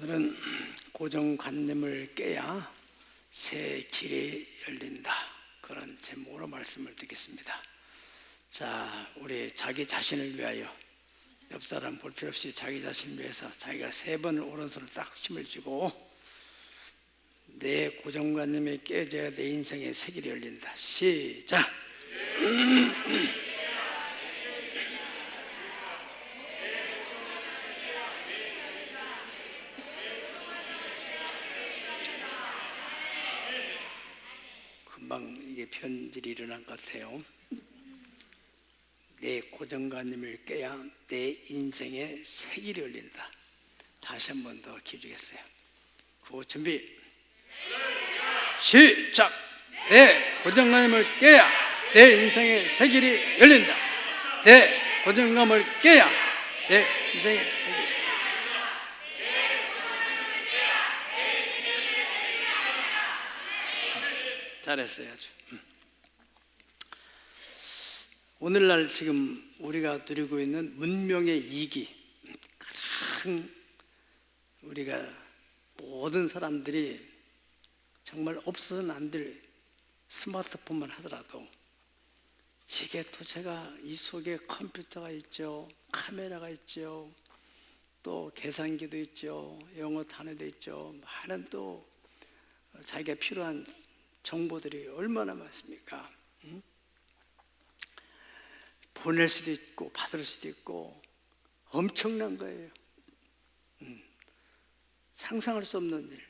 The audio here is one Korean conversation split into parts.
오늘은 고정관념을 깨야 새 길이 열린다, 그런 제목으로 말씀을 듣겠습니다. 자, 우리 자기 자신을 위하여, 옆 사람 볼 필요 없이 자기 자신을 위해서 자기가 3번 오른손을 딱 힘을 쥐고, 내 고정관념이 깨져야 내 인생의 새 길이 열린다. 시작! 금방 이게 변질이 일어난 것 같아요. 내 고정관념을 깨야 내 인생의 새 길이 열린다. 다시 한 번 더 기울이겠어요. 구호 준비 시작! 내 고정관념을 깨야 내 인생의 새 길이 열린다. 내 고정관념을 깨야 내 인생의 새 길이. 잘했어요. 아주. 오늘날 지금 우리가 누리고 있는 문명의 이기, 가장 우리가 모든 사람들이 정말 없어서는 안 될 스마트폰만 하더라도 시계 토체가 이 속에 컴퓨터가 있죠, 카메라가 있죠, 또 계산기도 있죠, 영어 단어도 있죠, 많은 또 자기가 필요한 정보들이 얼마나 많습니까? 보낼 수도 있고 받을 수도 있고 엄청난 거예요. 상상할 수 없는 일.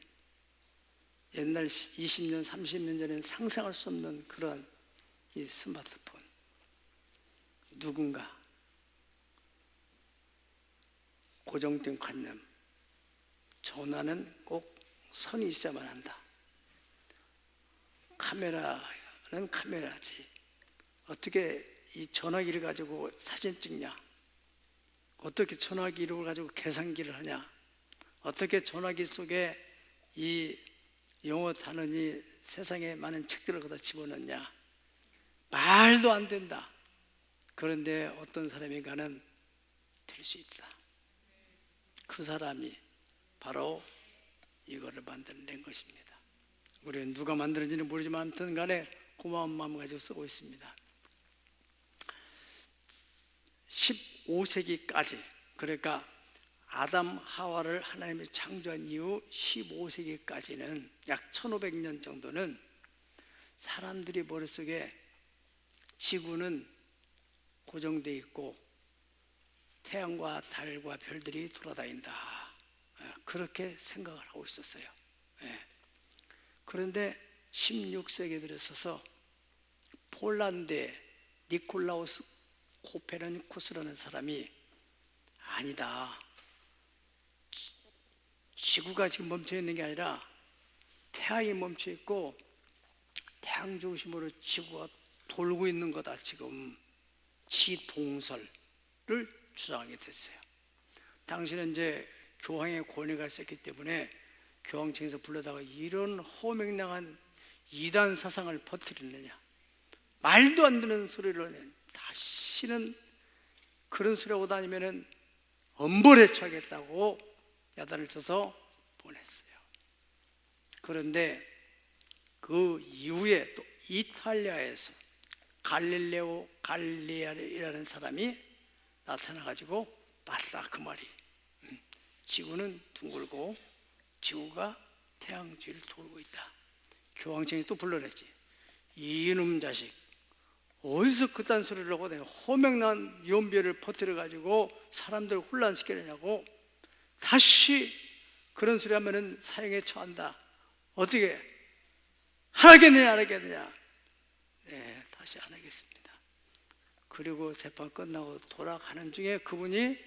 옛날 20년, 30년 전에는 상상할 수 없는 그런 이 스마트폰. 누군가 고정된 관념, 전화는 꼭 선이 있어야만 한다. 카메라는 카메라지, 어떻게 이 전화기를 가지고 사진 찍냐, 어떻게 전화기를 가지고 계산기를 하냐, 어떻게 전화기 속에 이 영어 단원이 세상에 많은 책들을 갖다 집어넣냐, 말도 안 된다. 그런데 어떤 사람인가는 될 수 있다. 그 사람이 바로 이거를 만들어낸 것입니다. 우리는 누가 만들었는지는 모르지만 아무튼 간에 고마운 마음 가지고 쓰고 있습니다. 15세기까지, 그러니까 아담 하와를 하나님이 창조한 이후 15세기까지는 약 1500년 정도는 사람들이 머릿속에 지구는 고정되어 있고 태양과 달과 별들이 돌아다닌다, 그렇게 생각을 하고 있었어요. 그런데 16세기에 들어서서 폴란드의 니콜라우스 코페르니쿠스라는 사람이 아니다, 지구가 지금 멈춰 있는 게 아니라 태양이 멈춰 있고 태양 중심으로 지구가 돌고 있는 거다, 지금 지동설을 주장하게 됐어요. 당시는 이제 교황의 권위가 있었기 때문에 교황청에서 불러다가 이런 허맹랑한 이단 사상을 퍼뜨리느냐, 말도 안 되는 소리를, 다시는 그런 소리 하고 다니면은 엄벌에 처하겠다고 야단을 쳐서 보냈어요. 그런데 그 이후에 또 이탈리아에서 갈릴레오 갈릴레이라는 사람이 나타나가지고 맞다, 그 말이, 지구는 둥글고 지구가 태양 주위를 돌고 있다. 교황청이 또 불러냈지. 이놈 자식, 어디서 그딴 소리를 하고 내가 허명난 연비를 퍼뜨려가지고 사람들 혼란시키느냐고, 다시 그런 소리 하면은 사형에 처한다. 어떻게 하겠느냐 안 하겠느냐? 네, 다시 안 하겠습니다. 그리고 재판 끝나고 돌아가는 중에 그분이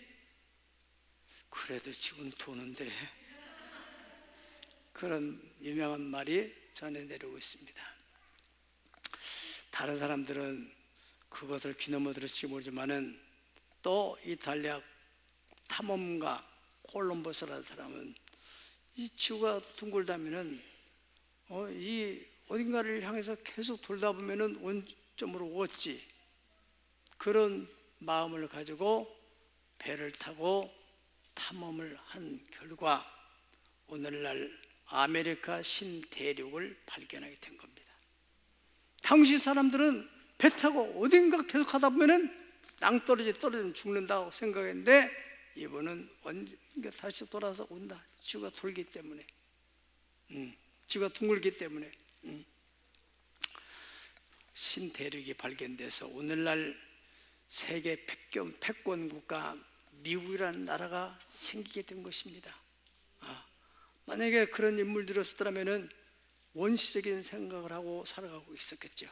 그래도 지금 도는데, 그런 유명한 말이 전해 내려오고 있습니다. 다른 사람들은 그것을 귀넘어 들을지 모르지만은 또 이탈리아 탐험가 콜럼버스라는 사람은 이 지구가 둥글다면은 이 어딘가를 향해서 계속 돌다 보면은 원점으로 오겠지, 그런 마음을 가지고 배를 타고 탐험을 한 결과 오늘날 아메리카 신대륙을 발견하게 된 겁니다. 당시 사람들은 배 타고 어딘가 계속 가다 보면은 떨어지면 죽는다고 생각했는데 이번은 언젠가 다시 돌아서 온다. 지구가 돌기 때문에, 지구가 둥글기 때문에 신대륙이 발견돼서 오늘날 세계 패권 국가 미국이라는 나라가 생기게 된 것입니다. 만약에 그런 인물들이 없었더라면 원시적인 생각을 하고 살아가고 있었겠죠.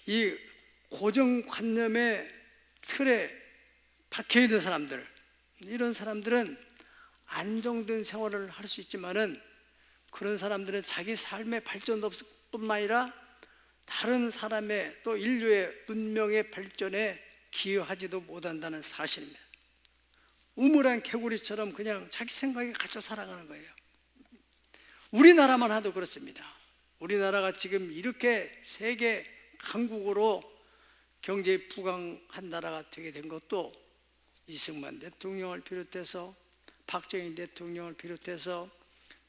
이 고정관념의 틀에 박혀있는 사람들, 이런 사람들은 안정된 생활을 할 수 있지만은 그런 사람들은 자기 삶의 발전도 없을 뿐만 아니라 다른 사람의 또 인류의 문명의 발전에 기여하지도 못한다는 사실입니다. 우물한 개구리처럼 그냥 자기 생각에 갇혀 살아가는 거예요. 우리나라만 하도 그렇습니다. 우리나라가 지금 이렇게 세계 강국으로 경제 부강한 나라가 되게 된 것도 이승만 대통령을 비롯해서 박정희 대통령을 비롯해서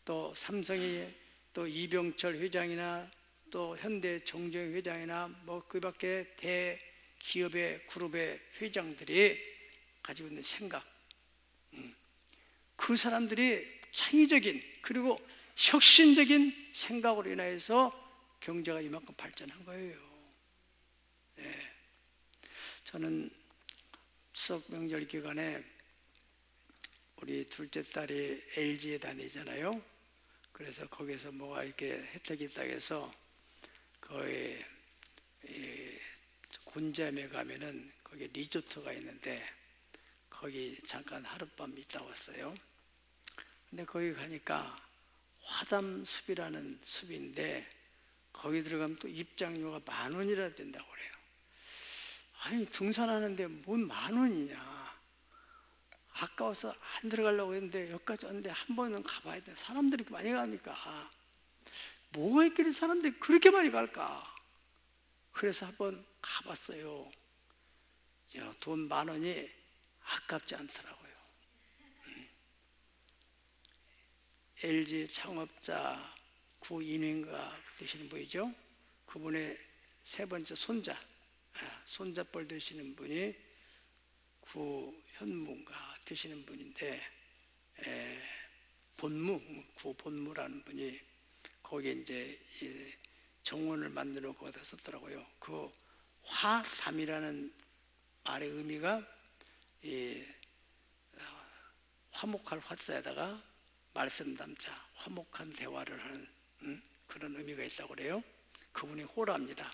또 삼성의 또 이병철 회장이나 또 현대 정주행 회장이나 뭐 그 밖에 대기업의 그룹의 회장들이 가지고 있는 생각, 그 사람들이 창의적인 그리고 혁신적인 생각으로 인해서 경제가 이만큼 발전한 거예요. 저는 추석 명절 기간에 우리 둘째 딸이 LG에 다니잖아요. 그래서 거기서 뭐가 이렇게 혜택이 있다고 해서 거기 곤지암에 가면은 거기 리조트가 있는데 거기 잠깐 하룻밤 있다 왔어요. 근데 거기 가니까 화담숲이라는 숲인데 거기 들어가면 또 입장료가 10,000원이라 된다고 그래요. 아니 등산하는데 뭔 10,000원이냐. 아까워서 안 들어가려고 했는데 여기까지 왔는데 한 번은 가봐야 돼. 사람들이 많이 가니까 뭐가 있길래 사람들이 그렇게 많이 갈까. 그래서 한번 가봤어요. 돈 10,000원이 아깝지 않더라고요. LG 창업자 구인인가 되시는 분이죠. 그분의 세 번째 손자뻘 되시는 분이 구현무인가 되시는 분인데 구본무라는 분이 거기에 이제 정원을 만들어 거기다 썼더라고요. 그 화담이라는 말의 의미가 화목할 화자에다가 말씀 담자 화목한 대화를 하는 그런 의미가 있다고 그래요. 그분이 호라입니다.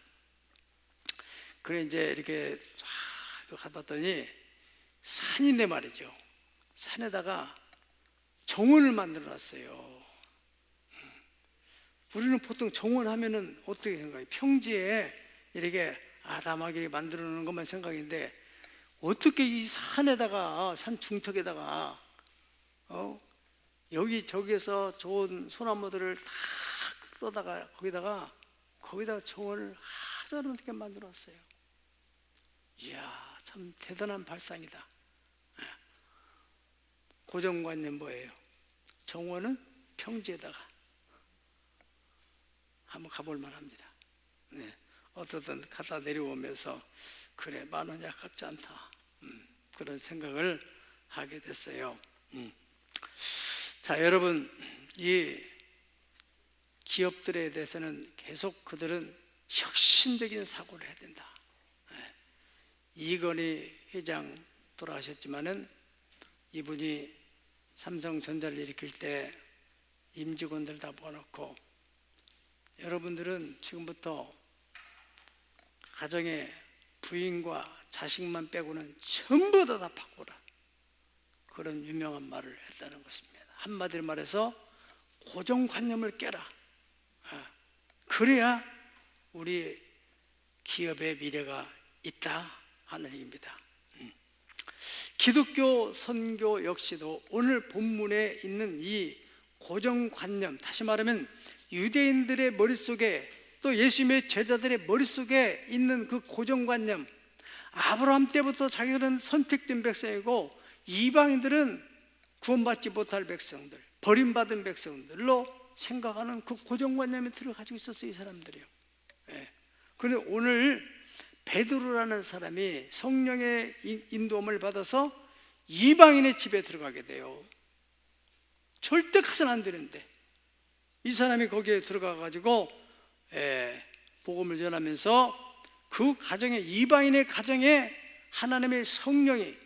그래 이제 이렇게 가봤더니 산인데 말이죠. 산에다가 정원을 만들어 놨어요. 우리는 보통 정원 하면은 어떻게 생각해요? 평지에 이렇게 아담하게 만들어 놓는 것만 생각인데 어떻게 이 산에다가 산 중턱에다가 여기저기에서 좋은 소나무들을 다 떠다가 거기다가 정원을 하나로 어떻게 만들어 놨어요. 이야, 참 대단한 발상이다. 고정관념 뭐예요? 정원은 평지에다가 한번 가볼 만합니다. 어떻든 가다 내려오면서 그래 10,000원이 아깝지 않다. 그런 생각을 하게 됐어요. 자, 여러분, 이 기업들에 대해서는 계속 그들은 혁신적인 사고를 해야 된다. 이건희 회장 돌아가셨지만은 이분이 삼성전자를 일으킬 때 임직원들 다 모아놓고 여러분들은 지금부터 가정에 부인과 자식만 빼고는 전부 다 바꾸라. 그런 유명한 말을 했다는 것입니다. 한마디로 말해서 고정관념을 깨라. 그래야 우리 기업의 미래가 있다 하는 얘기입니다. 기독교 선교 역시도 오늘 본문에 있는 이 고정관념, 다시 말하면 유대인들의 머릿속에 또 예수님의 제자들의 머릿속에 있는 그 고정관념, 아브라함 때부터 자기들은 선택된 백성이고 이방인들은 구원받지 못할 백성들, 버림받은 백성들로 생각하는 그 고정관념의 틀을 가지고 있었어요, 이 사람들이요. 예. 그런데 오늘 베드로라는 사람이 성령의 인도함을 받아서 이방인의 집에 들어가게 돼요. 절대 가서는 안 되는데 이 사람이 거기에 들어가 가지고 복음을 전하면서 그 가정에, 이방인의 가정에 하나님의 성령이,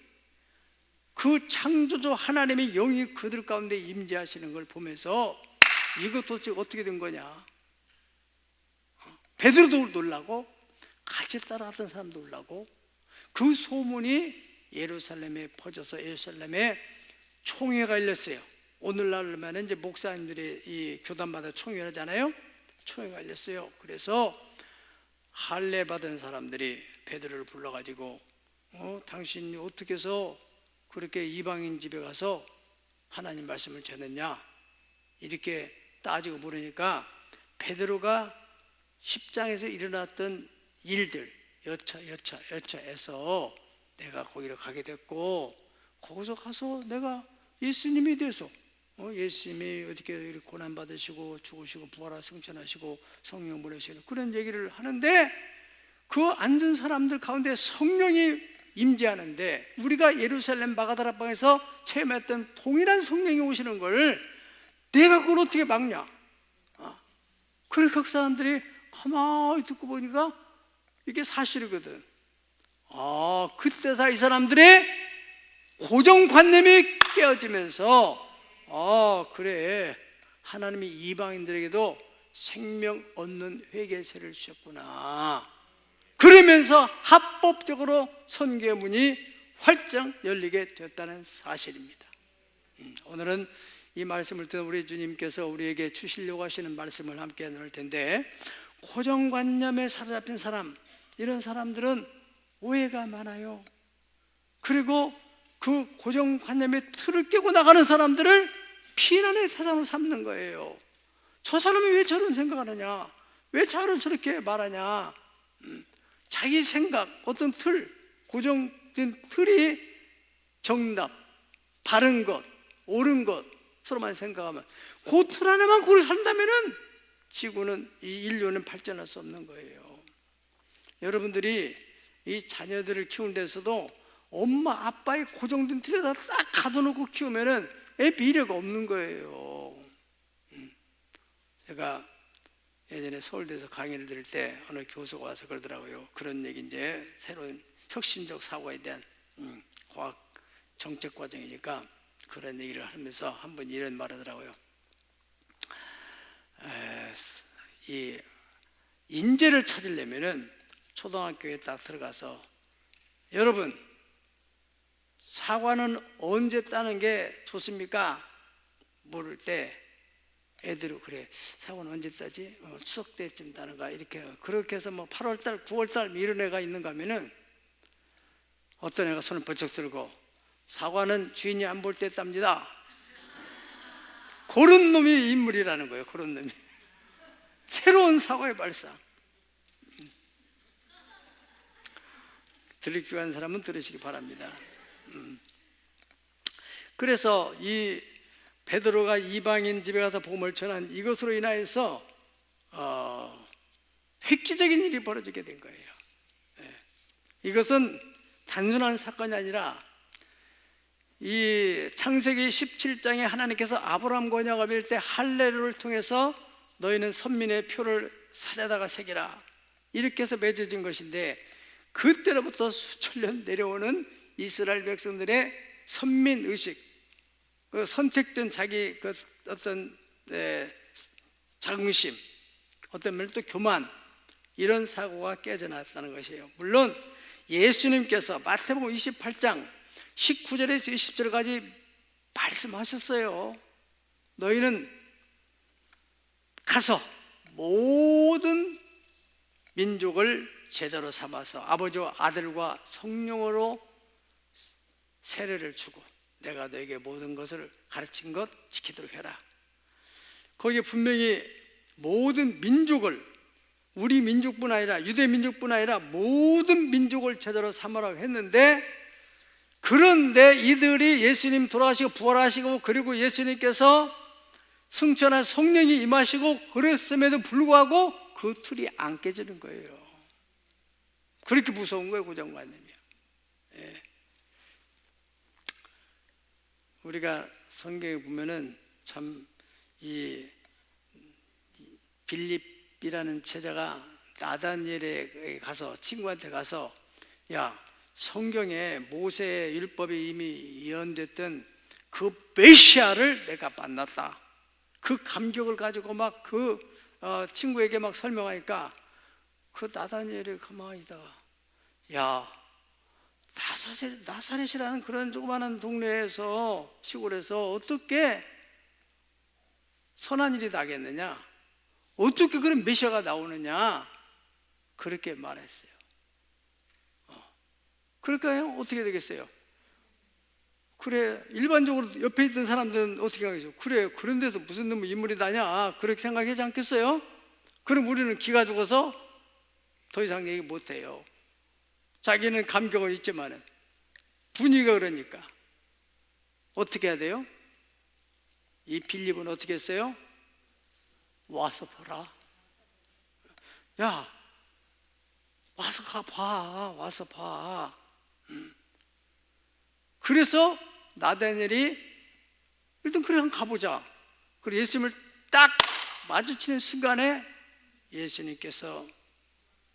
그 창조주 하나님의 영이 그들 가운데 임재하시는 걸 보면서 이것 도대체 어떻게 된 거냐. 베드로도 놀라고 같이 따라하던 사람도 놀라고, 그 소문이 예루살렘에 퍼져서 예루살렘에 총회가 열렸어요. 오늘날만 이제 목사님들이 이 교단마다 총회를 하잖아요. 총회가 열렸어요. 그래서 할례 받은 사람들이 베드로를 불러가지고 당신이 어떻게 해서 그렇게 이방인 집에 가서 하나님 말씀을 전했냐, 이렇게 따지고 물으니까 베드로가 10장에서 일어났던 일들 여차해서 내가 거기로 가게 됐고, 거기서 가서 내가 예수님에 대해서 예수님이 어떻게 이렇게 고난받으시고 죽으시고 부활하 승천하시고 성령 보내시는 그런 얘기를 하는데, 그 앉은 사람들 가운데 성령이 임재하는데 우리가 예루살렘 마가다라방에서 체험했던 동일한 성령이 오시는 걸 내가 그걸 어떻게 막냐. 그러니까 그 사람들이 가만히 듣고 보니까 이게 사실이거든. 그때서 이 사람들의 고정관념이 깨어지면서 그래, 하나님이 이방인들에게도 생명 얻는 회개세를 주셨구나. 그러면서 합법적으로 선교의 문이 활짝 열리게 되었다는 사실입니다. 오늘은 이 말씀을 듣는 우리 주님께서 우리에게 주시려고 하시는 말씀을 함께 나눌 텐데, 고정관념에 사로잡힌 사람, 이런 사람들은 오해가 많아요. 그리고 그 고정관념의 틀을 깨고 나가는 사람들을 피난의 대상으로 삼는 거예요. 저 사람이 왜 저런 생각하느냐, 왜 저렇게 말하냐. 자기 생각, 어떤 틀, 고정된 틀이 정답, 바른 것, 옳은 것 서로만 생각하면, 그 틀 안에만 고루 산다면은 지구는, 이 인류는 발전할 수 없는 거예요. 여러분들이 이 자녀들을 키우는 데서도 엄마 아빠의 고정된 틀에다 딱 가둬놓고 키우면은 애 미래가 없는 거예요. 제가 예전에 서울대에서 강의를 들을 때 어느 교수가 와서 그러더라고요. 그런 얘기, 이제 새로운 혁신적 사고에 대한 과학 정책 과정이니까 그런 얘기를 하면서 한 번 이런 말 하더라고요. 이 인재를 찾으려면은 초등학교에 딱 들어가서, 여러분 사과는 언제 따는 게 좋습니까? 물을 때 애들이 그래, 사과는 언제 따지? 추석 때쯤 따는가? 이렇게 그렇게 해서 뭐 8월달, 9월달 이런 애가 있는가 하면은 어떤 애가 손을 번쩍 들고 사과는 주인이 안 볼 때 땁니다. 그런 놈이 인물이라는 거예요. 그런 놈이 새로운 사과의 발상. 들을 귀한 사람은 들으시기 바랍니다. 그래서 이 베드로가 이방인 집에 가서 복음을 전한 이것으로 인하여서 획기적인 일이 벌어지게 된 거예요. 이것은 단순한 사건이 아니라 이 창세기 17장에 하나님께서 아브라함과 언약을 맺을 때 할례를 통해서 너희는 선민의 표를 산에다가 새기라, 이렇게 해서 맺어진 것인데, 그때로부터 수천 년 내려오는 이스라엘 백성들의 선민의식, 그 선택된 자기 그 어떤 자긍심, 어떤 면은 또 교만, 이런 사고가 깨져났다는 것이에요. 물론 예수님께서 마태복음 28장 19절에서 20절까지 말씀하셨어요. 너희는 가서 모든 민족을 제자로 삼아서 아버지와 아들과 성령으로 세례를 주고 내가 너에게 모든 것을 가르친 것 지키도록 해라. 거기에 분명히 모든 민족을, 우리 민족뿐 아니라 유대 민족뿐 아니라 모든 민족을 제자로 삼으라고 했는데, 그런데 이들이 예수님 돌아가시고 부활하시고 그리고 예수님께서 승천한 성령이 임하시고 그랬음에도 불구하고 그 틀이 안 깨지는 거예요. 그렇게 무서운 거예요, 고정관념이. 예. 우리가 성경에 보면은 참 이 빌립이라는 제자가 나다니엘에 가서 친구한테 가서 야, 성경에 모세의 율법에 이미 예언됐던 그 메시아를 내가 만났다. 그 감격을 가지고 막 그 친구에게 막 설명하니까 그 나다니엘이 가만히 있다가 야, 나사렛이라는 그런 조그마한 동네에서 시골에서 어떻게 선한 일이 나겠느냐? 어떻게 그런 메시아가 나오느냐? 그렇게 말했어요. 그러니까요, 어떻게 되겠어요? 그래, 일반적으로 옆에 있던 사람들은 어떻게 하겠어요? 그래, 그런 데서 무슨 놈의 인물이 나냐? 그렇게 생각하지 않겠어요? 그럼 우리는 기가 죽어서 더 이상 얘기 못해요. 자기는 감격은 있지만은 분위기가 그러니까 어떻게 해야 돼요? 이 빌립은 어떻게 했어요? 와서 보라. 야, 와서 봐. 와서 봐. 그래서 나다니엘이 일단 그래 한번 가보자. 그리고 예수님을 딱 마주치는 순간에 예수님께서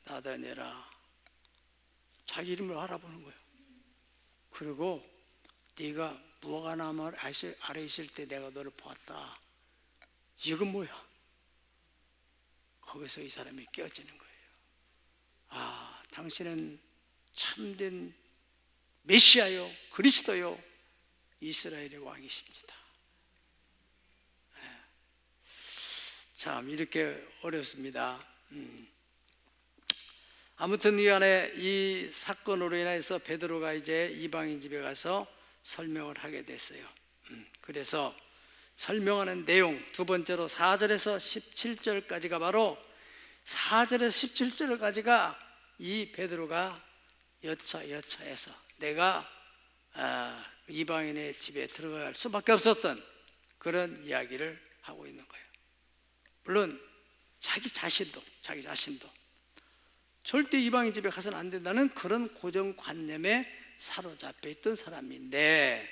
나다니엘아, 자기 이름을 알아보는 거예요. 그리고 네가 무화과나무 아래 있을 때 내가 너를 보았다. 이건 뭐야? 거기서 이 사람이 깨어지는 거예요. 아, 당신은 참된 메시아요, 그리스도요, 이스라엘의 왕이십니다. 참 이렇게 어렵습니다. 아무튼 이 안에 이 사건으로 인해서 베드로가 이제 이방인 집에 가서 설명을 하게 됐어요. 그래서 설명하는 내용 두 번째로 4절에서 17절까지가 바로 4절에서 17절까지가 이 베드로가 여차해서 내가 이방인의 집에 들어갈 수밖에 없었던 그런 이야기를 하고 있는 거예요. 물론 자기 자신도 절대 이방인 집에 가서는 안 된다는 그런 고정관념에 사로잡혀 있던 사람인데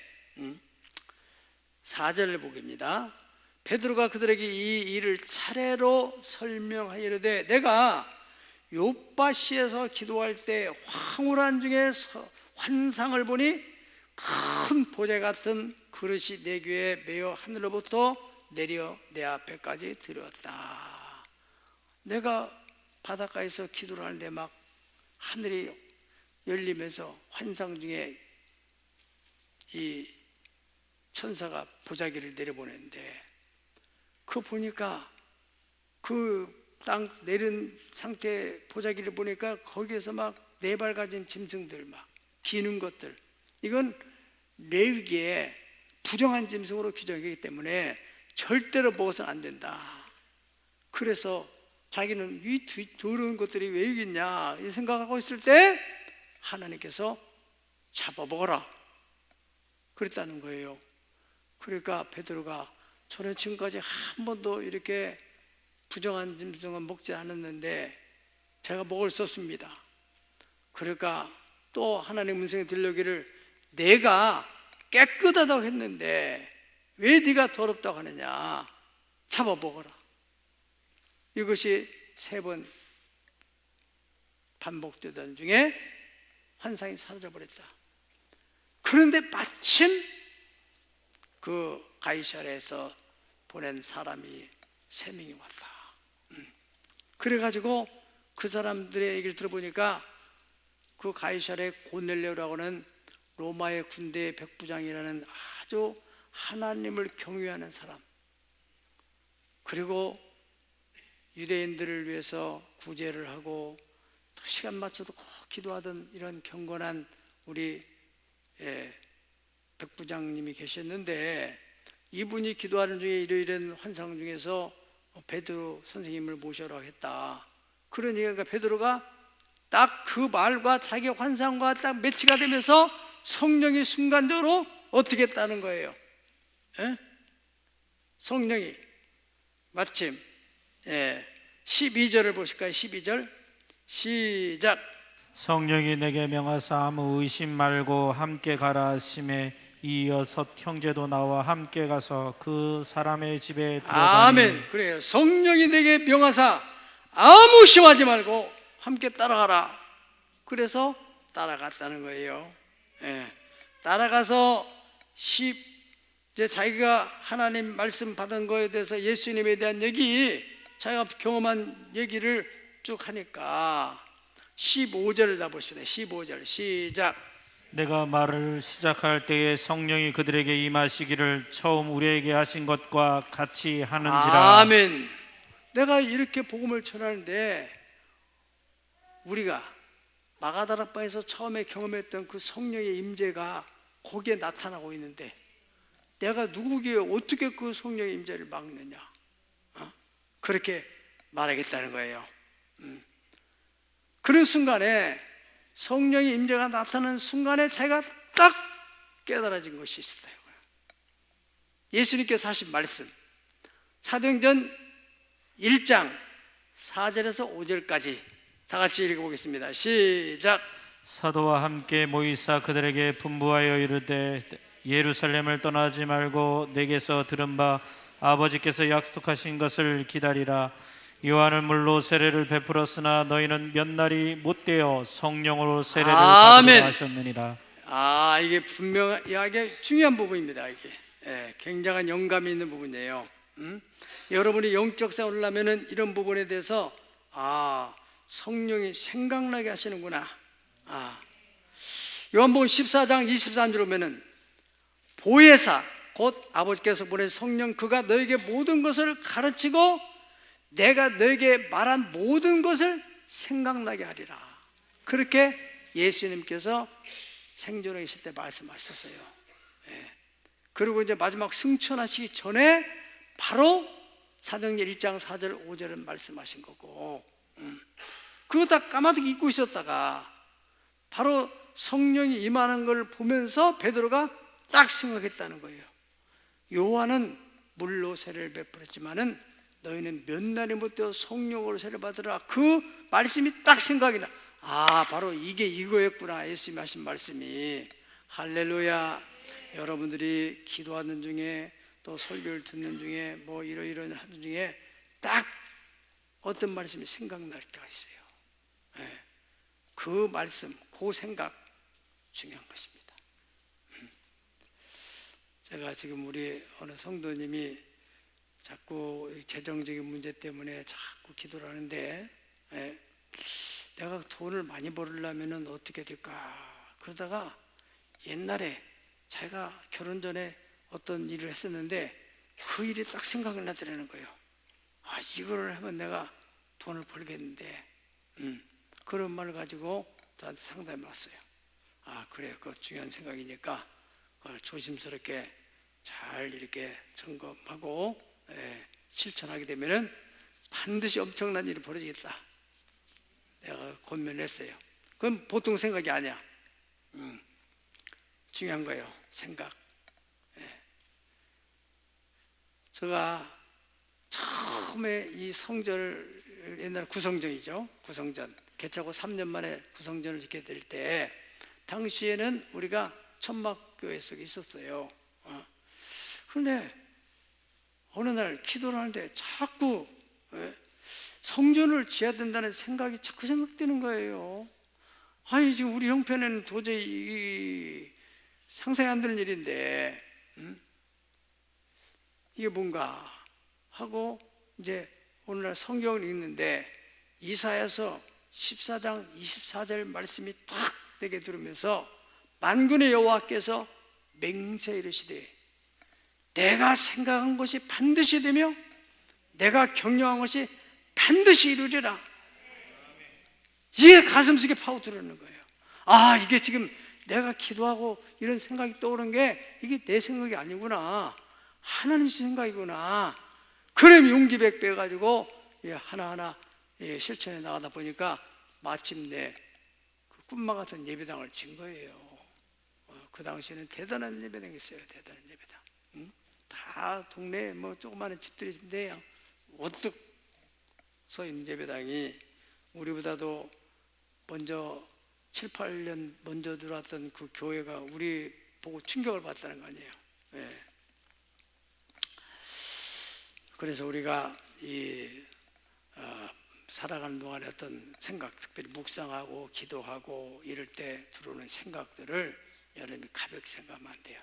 4절을 보겠습니다. 베드로가 그들에게 이 일을 차례로 설명하이르되 내가 요빠시에서 기도할 때 황홀한 중에 환상을 보니 큰 보좌 같은 그릇이 내 귀에 메어 하늘로부터 내려 내 앞에까지 들었다. 내가 바닷가에서 기도를 하는데 막 하늘이 열리면서 환상 중에 이 천사가 보자기를 내려보내는데 그 보니까 그 땅 내린 상태 보자기를 보니까 거기에서 막 네 발 가진 짐승들 막 기는 것들, 이건 레위기에 부정한 짐승으로 규정하기 때문에 절대로 먹어서는 안 된다. 그래서 자기는 이 더러운 것들이 왜 여기 있냐 이 생각하고 있을 때 하나님께서 잡아먹어라 그랬다는 거예요. 그러니까 베드로가 저는 지금까지 한 번도 이렇게 부정한 짐승은 먹지 않았는데 제가 먹을 수 없습니다. 그러니까 또 하나님의 음성이 들려오기를 내가 깨끗하다고 했는데 왜 네가 더럽다고 하느냐, 잡아먹어라. 이것이 3번 반복되던 중에 환상이 사라져버렸다. 그런데 마침 그 가이사랴에서 보낸 사람이 3명이 왔다. 그래가지고 그 사람들의 얘기를 들어보니까 그 가이사랴의 고넬료라고 하는 로마의 군대의 백부장이라는 아주 하나님을 경외하는 사람, 그리고 유대인들을 위해서 구제를 하고 시간 맞춰도 꼭 기도하던 이런 경건한 우리 백부장님이 계셨는데 이분이 기도하는 중에 이러이러한 환상 중에서 베드로 선생님을 모셔라 했다. 그러니까 베드로가 딱 그 말과 자기 환상과 딱 매치가 되면서 성령이 순간적으로 어떻게 했다는 거예요? 예? 성령이 마침 12절을 보실까요? 12절 시작. 성령이 내게 명하사 아무 의심 말고 함께 가라 하심에 이 여섯 형제도 나와 함께 가서 그 사람의 집에 들어가니. 아멘. 그래요. 성령이 내게 명하사 아무 의심하지 말고 함께 따라가라. 그래서 따라갔다는 거예요. 따라가서 이제 자기가 하나님 말씀 받은 거에 대해서 예수님에 대한 얘기, 자기가 경험한 얘기를 쭉 하니까 15절을 다 보십니다. 15절 시작. 내가 말을 시작할 때에 성령이 그들에게 임하시기를 처음 우리에게 하신 것과 같이 하는지라. 아멘. 내가 이렇게 복음을 전하는데 우리가 마가다락방에서 처음에 경험했던 그 성령의 임재가 거기에 나타나고 있는데 내가 누구기에 어떻게 그 성령의 임재를 막느냐? 그렇게 말하겠다는 거예요. 그런 순간에 성령의 임재가 나타나는 순간에 자기가 딱 깨달아진 것이 있어요. 예수님께서 하신 말씀 사도행전 1장 4절에서 5절까지 다 같이 읽어보겠습니다. 시작. 사도와 함께 모이사 그들에게 분부하여 이르되 예루살렘을 떠나지 말고 내게서 들은 바 아버지께서 약속하신 것을 기다리라. 요한은 물로 세례를 베풀었으나 너희는 몇 날이 못되어 성령으로 세례를 받으라 하셨느니라. 이게 분명하게 중요한 부분입니다. 이게 굉장한 영감이 있는 부분이에요. 여러분이 영적 생활을 하면은 이런 부분에 대해서 성령이 생각나게 하시는구나. 요한복음 14장 23절 보면은 보혜사 곧 아버지께서 보낸 성령 그가 너에게 모든 것을 가르치고 내가 너에게 말한 모든 것을 생각나게 하리라. 그렇게 예수님께서 생존에 계실 때 말씀하셨어요. 그리고 이제 마지막 승천하시기 전에 바로 사도행전 1장 4절 5절을 말씀하신 거고, 그거 다 까마득히 잊고 있었다가 바로 성령이 임하는 걸 보면서 베드로가 딱 생각했다는 거예요. 요한은 물로 세례를 베풀었지만은 너희는 몇 날이 못되어 성령으로 세례 받으라. 그 말씀이 딱 생각이 나. 바로 이게 이거였구나. 예수님이 하신 말씀이. 할렐루야. 여러분들이 기도하는 중에 또 설교를 듣는 중에 뭐 이러이러 하는 중에 딱 어떤 말씀이 생각날 때가 있어요. 그 말씀, 그 생각 중요한 것입니다. 제가 지금 우리 어느 성도님이 자꾸 재정적인 문제 때문에 자꾸 기도를 하는데 내가 돈을 많이 벌려면 어떻게 될까? 그러다가 옛날에 자기가 결혼 전에 어떤 일을 했었는데 그 일이 딱 생각이 나더라는 거예요. 이거를 하면 내가 돈을 벌겠는데 그런 말을 가지고 저한테 상담해 왔어요. 그래, 그 중요한 생각이니까 조심스럽게 잘 이렇게 점검하고 실천하게 되면은 반드시 엄청난 일이 벌어지겠다. 내가 권면했어요. 그건 보통 생각이 아니야. 중요한 거예요. 생각. 제가 처음에 이 성전을 옛날 구성전이죠. 구성전 개차고 3년 만에 구성전을 짓게 될 때 당시에는 우리가 천막교회 속에 있었어요. 그런데 어느 날 기도를 하는데 자꾸 성전을 지어야 된다는 생각이 자꾸 생각되는 거예요. 지금 우리 형편에는 도저히 상상이 안 되는 일인데 이게 뭔가 하고 이제 오늘날 성경을 읽는데 이사야서 14장 24절 말씀이 딱 내게 들으면서 만군의 여호와께서 맹세 이르시되 내가 생각한 것이 반드시 되며 내가 경영한 것이 반드시 이루리라. 이게 가슴속에 파고들는 거예요. 이게 지금 내가 기도하고 이런 생각이 떠오른 게 이게 내 생각이 아니구나. 하나님 생각이구나. 그럼 용기 백배 가지고 하나하나 실천해 나가다 보니까 마침내 그 꿈만 같은 예배당을 진 거예요. 그 당시에는 대단한 예배당이 있어요. 대단한 예배당. 응? 다 동네에 뭐 조그마한 집들인데 우뚝 서 있는 예배당이 우리보다도 먼저 7, 8년 먼저 들어왔던 그 교회가 우리 보고 충격을 받았다는 거 아니에요. 예. 그래서 우리가 살아가는 동안에 어떤 생각, 특별히 묵상하고 기도하고 이럴 때 들어오는 생각들을 여러분이 가볍게 생각하면 안 돼요.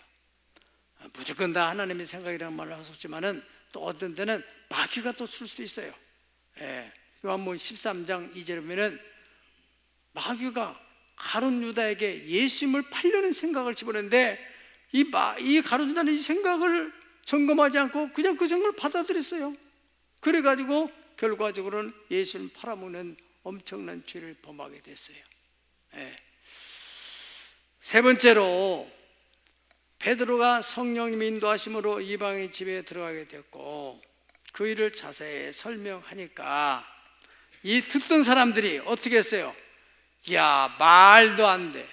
무조건 다 하나님의 생각이라는 말을 하셨지만은 또 어떤 때는 마귀가 또 줄 수도 있어요. 예. 요한복음 13장 2절에 보면은 마귀가 가룟 유다에게 예수님을 팔려는 생각을 집어넣는데 이 가룟 유다는 이 생각을 점검하지 않고 그냥 그 생각을 받아들였어요. 그래가지고 결과적으로는 예수님을 팔아먹는 엄청난 죄를 범하게 됐어요. 예. 세 번째로 베드로가 성령님의 인도하심으로 이방인 집에 들어가게 됐고 그 일을 자세히 설명하니까 이 듣던 사람들이 어떻게 했어요? 야, 말도 안 돼.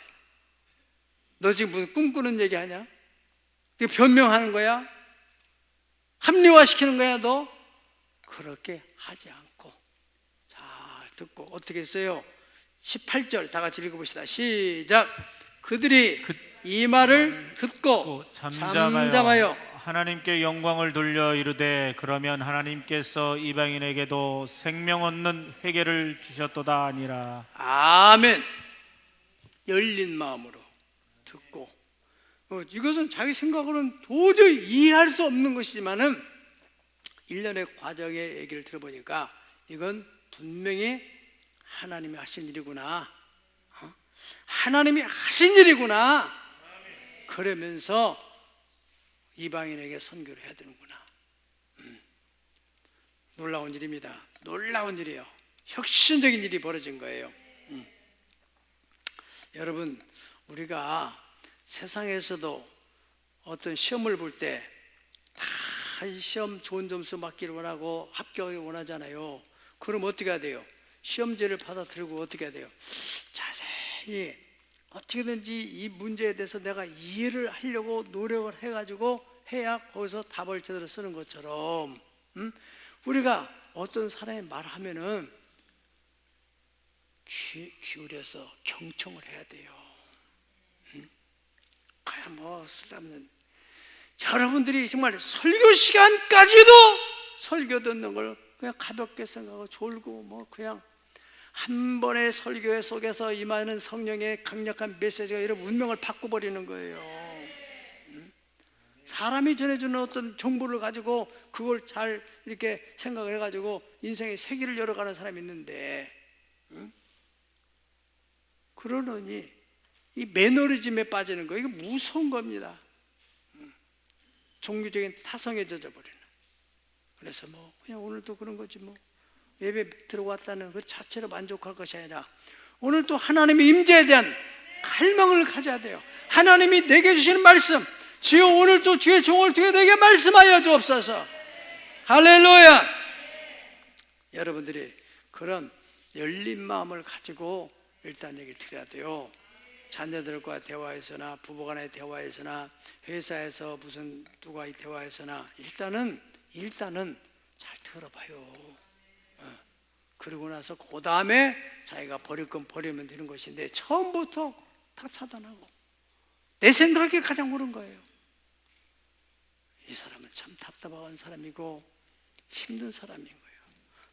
너 지금 무슨 꿈꾸는 얘기하냐? 변명하는 거야? 합리화시키는 거야 너? 그렇게 하지 않고 잘 듣고 어떻게 했어요? 18절 다 같이 읽어봅시다. 시작. 그들이 이 말을 듣고 잠잠하여 하나님께 영광을 돌려 이르되 그러면 하나님께서 이방인에게도 생명 얻는 회개를 주셨도다 아니라. 아멘. 열린 마음으로 듣고 이것은 자기 생각으로는 도저히 이해할 수 없는 것이지만은 일련의 과정의 얘기를 들어보니까 이건 분명히 하나님이 하신 일이구나. 하나님이 하신 일이구나. 그러면서 이방인에게 선교를 해야 되는구나. 놀라운 일입니다. 놀라운 일이에요. 혁신적인 일이 벌어진 거예요. 여러분, 우리가 세상에서도 어떤 시험을 볼 때 다 이 시험 좋은 점수 받기를 원하고 합격하기 원하잖아요. 그럼 어떻게 해야 돼요? 시험지를 받아들이고 어떻게 해야 돼요? 자세히 어떻게든지 이 문제에 대해서 내가 이해를 하려고 노력을 해가지고 해야 거기서 답을 제대로 쓰는 것처럼 우리가 어떤 사람이 말하면은 기울여서 경청을 해야 돼요. 그냥 뭐 쓸데없는 여러분들이 정말 설교 시간까지도 설교 듣는 걸 그냥 가볍게 생각하고 졸고 뭐 그냥 한 번의 설교 속에서 임하는 성령의 강력한 메시지가 여러분 운명을 바꿔버리는 거예요. 사람이 전해주는 어떤 정보를 가지고 그걸 잘 이렇게 생각을 해가지고 인생의 세계를 열어가는 사람이 있는데 그러느니 이 매너리즘에 빠지는 거 이거 무서운 겁니다. 종교적인 타성에 젖어버리는. 그래서 뭐 그냥 오늘도 그런 거지 뭐 예배 들어왔다는 그 자체로 만족할 것이 아니라 오늘 또 하나님의 임재에 대한 갈망을 가져야 돼요. 하나님이 내게 주시는 말씀, 주여 오늘 또 주의 종을 통해 내게 말씀하여 주옵소서. 할렐루야. 여러분들이 그런 열린 마음을 가지고 일단 얘기를 드려야 돼요. 자녀들과 대화에서나 부부간의 대화에서나 회사에서 무슨 누가의 대화에서나 일단은 잘 들어봐요. 그러고 나서 그 다음에 자기가 버릴 건 버리면 되는 것인데 처음부터 다 차단하고 내 생각이 가장 옳은 거예요. 이 사람은 참 답답한 사람이고 힘든 사람인 거예요.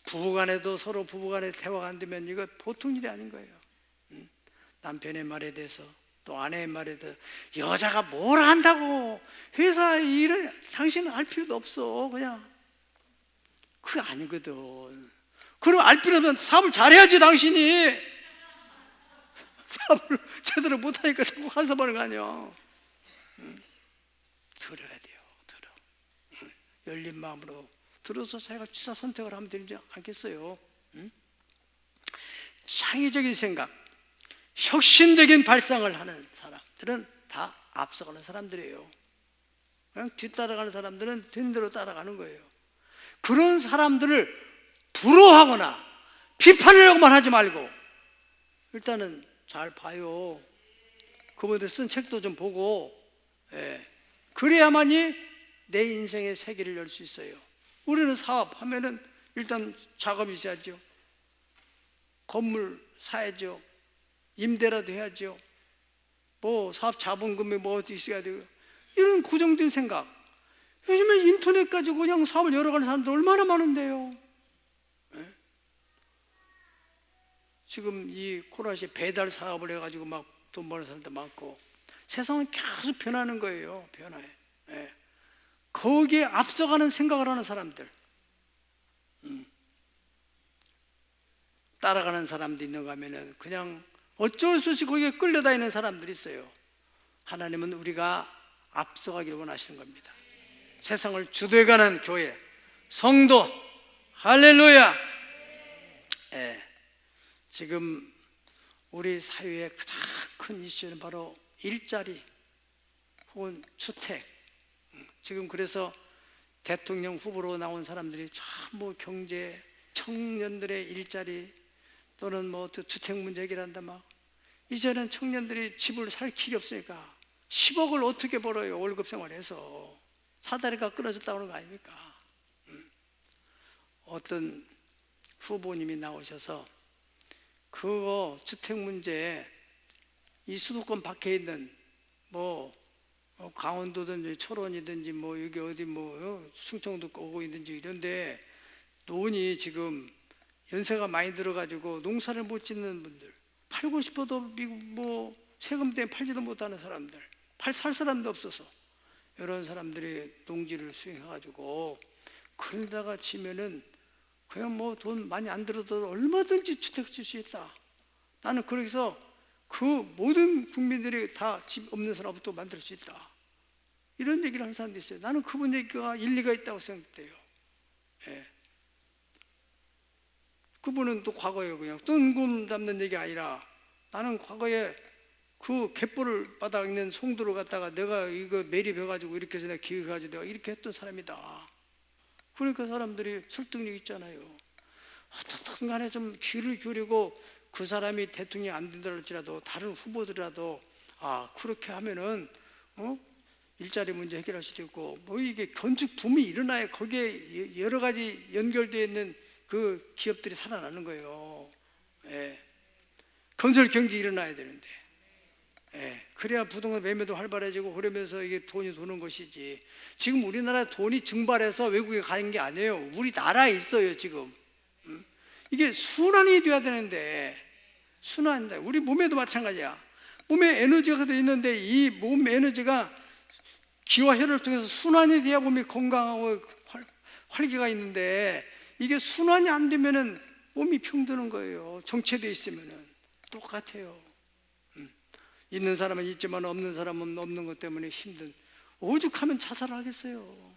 부부간에도 서로 부부간에 대화가 안 되면 이거 보통 일이 아닌 거예요. 남편의 말에 대해서 또 아내의 말에 대해서 여자가 뭘 한다고 회사 일을 당신은 알 필요도 없어. 그냥 그게 아니거든. 그럼 알 필요 없으면 사업을 잘해야지. 당신이 사업을 제대로 못하니까 자꾸 간섭하는 거 아니야. 들어야 돼요. 들어. 열린 마음으로 들어서 자기가 취사 선택을 하면 되지 않겠어요? 창의적인 생각, 혁신적인 발상을 하는 사람들은 다 앞서가는 사람들이에요. 그냥 뒤따라가는 사람들은 된 대로 따라가는 거예요. 그런 사람들을 부러워하거나 비판하려고만 하지 말고 일단은 잘 봐요. 그분들 쓴 책도 좀 보고, 그래야만이 내 인생의 세계를 열 수 있어요. 우리는 사업하면은 일단 자금이 있어야죠. 건물 사야죠. 임대라도 해야죠. 뭐 사업 자본금이 뭐 어디 있어야 되고, 이런 고정된 생각. 요즘에 인터넷 가지고 그냥 사업을 열어가는 사람들 얼마나 많은데요. 지금 이 코로나 시에 배달 사업을 해가지고 막 돈 버는 사람도 많고, 세상은 계속 변하는 거예요. 변화해. 거기에 앞서가는 생각을 하는 사람들, 따라가는 사람도 있는가 하면은 그냥 어쩔 수 없이 거기에 끌려다니는 사람들이 있어요. 하나님은 우리가 앞서가기를 원하시는 겁니다. 세상을 주도해가는 교회, 성도, 할렐루야. 지금 우리 사회의 가장 큰 이슈는 바로 일자리 혹은 주택. 지금 그래서 대통령 후보로 나온 사람들이 전부 경제, 청년들의 일자리 또는 뭐 주택 문제 해결한다 막. 이제는 청년들이 집을 살 길이 없으니까 10억을 어떻게 벌어요? 월급 생활해서 사다리가 끊어졌다고 하는 거 아닙니까? 어떤 후보님이 나오셔서 그거 주택 문제에 이 수도권 밖에 있는 뭐 강원도든지 철원이든지 뭐 여기 어디 뭐 충청도 오고 있든지 이런데 논이 지금 연세가 많이 들어가지고 농사를 못 짓는 분들, 팔고 싶어도 미국 뭐 세금 때문에 팔지도 못하는 사람들, 살 사람도 없어서 이런 사람들이 농지를 수행해가지고 그러다가 지면은 그냥 뭐 돈 많이 안 들어도 얼마든지 주택 질 수 있다. 나는 그래서 그 모든 국민들이 다 집 없는 사람부터 만들 수 있다. 이런 얘기를 하는 사람도 있어요. 나는 그분 얘기가 일리가 있다고 생각돼요. 그분은 또 과거에 그냥 뜬금 잡는 얘기 아니라 나는 과거에 그 갯벌을 바닥 있는 송도를 갖다가 내가 이거 매립해가지고 이렇게 해서 내가 기획해가지고 내가 이렇게 했던 사람이다. 그러니까 사람들이 설득력 있잖아요. 어떻든 간에 좀 귀를 기울이고 그 사람이 대통령이 안 된다 할지라도 다른 후보들이라도 그렇게 하면은 일자리 문제 해결할 수도 있고 뭐 이게 건축 붐이 일어나야 거기에 여러 가지 연결되어 있는 그 기업들이 살아나는 거예요. 건설 경기 일어나야 되는데 그래야 부동산 매매도 활발해지고 그러면서 이게 돈이 도는 것이지. 지금 우리나라 돈이 증발해서 외국에 가는 게 아니에요. 우리 나라에 있어요 지금. 이게 순환이 돼야 되는데 순환인데 우리 몸에도 마찬가지야. 몸에 에너지가 있는데 이 몸 에너지가 기와 혈을 통해서 순환이 돼야 몸이 건강하고 활기가 있는데 이게 순환이 안 되면은 몸이 병드는 거예요. 정체되어 있으면은 똑같아요. 있는 사람은 있지만 없는 사람은 없는 것 때문에 힘든. 오죽하면 자살하겠어요.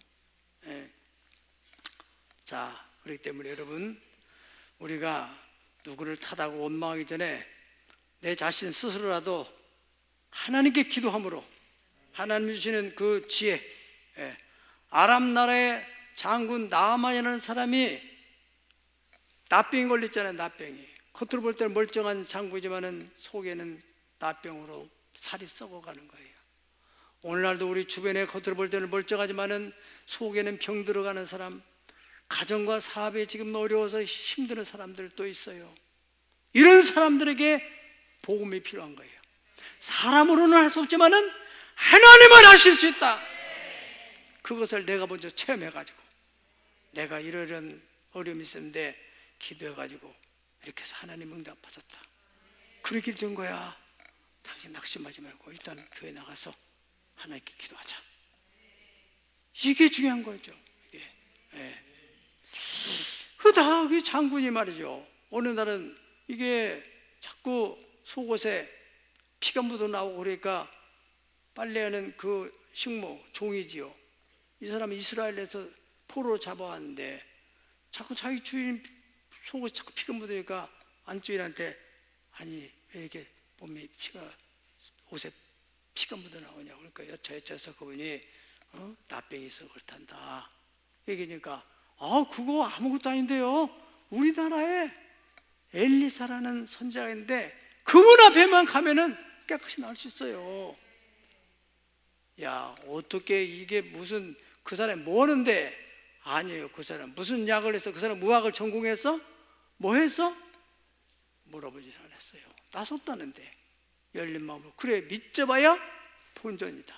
자, 그렇기 때문에 여러분 우리가 누구를 탓하고 원망하기 전에 내 자신 스스로라도 하나님께 기도함으로 하나님 주시는 그 지혜. 아람 나라의 장군 나아만이라는 사람이 나병이 걸렸잖아요. 나병이 겉으로 볼 때는 멀쩡한 장군이지만은 속에는 나병으로 살이 썩어가는 거예요. 오늘날도 우리 주변에 겉으로 볼 때는 멀쩡하지만은 속에는 병 들어가는 사람, 가정과 사업에 지금 어려워서 힘드는 사람들도 있어요. 이런 사람들에게 복음이 필요한 거예요. 사람으로는 할 수 없지만은 하나님은 하실 수 있다. 그것을 내가 먼저 체험해가지고 내가 이런 어려움이 있었는데 기도해가지고 이렇게 해서 하나님 응답하셨다. 그렇게 된 거야. 당신 낙심하지 말고 일단 교회 나가서 하나님께 기도하자. 이게 중요한 거죠. 이게. 그 장군이 말이죠. 어느 날은 이게 자꾸 속옷에 피가 묻어 나오고 그러니까 빨래하는 그 식모 종이지요. 이 사람은 이스라엘에서 포로 잡아왔는데 자꾸 자기 주인 속옷에 자꾸 피가 묻으니까 안주인한테 아니 왜 이렇게 몸에 피가 옷에 피가 묻어 나오냐고 그러니까 여차여차해서 그분이 나병이 있어 그렇단다 얘기니까 그거 아무것도 아닌데요. 우리나라에 엘리사라는 선지자가 있는데 그분 앞에만 가면은 깨끗이 나을 수 있어요. 야, 어떻게 이게 무슨 그 사람이 뭐 하는데? 아니에요. 그 사람 무슨 약을 해서 그 사람 무학을 전공했어? 뭐 했어? 물어보지 않았어요. 나섰다는데 열린 마음으로. 그래, 믿져봐야 본전이다.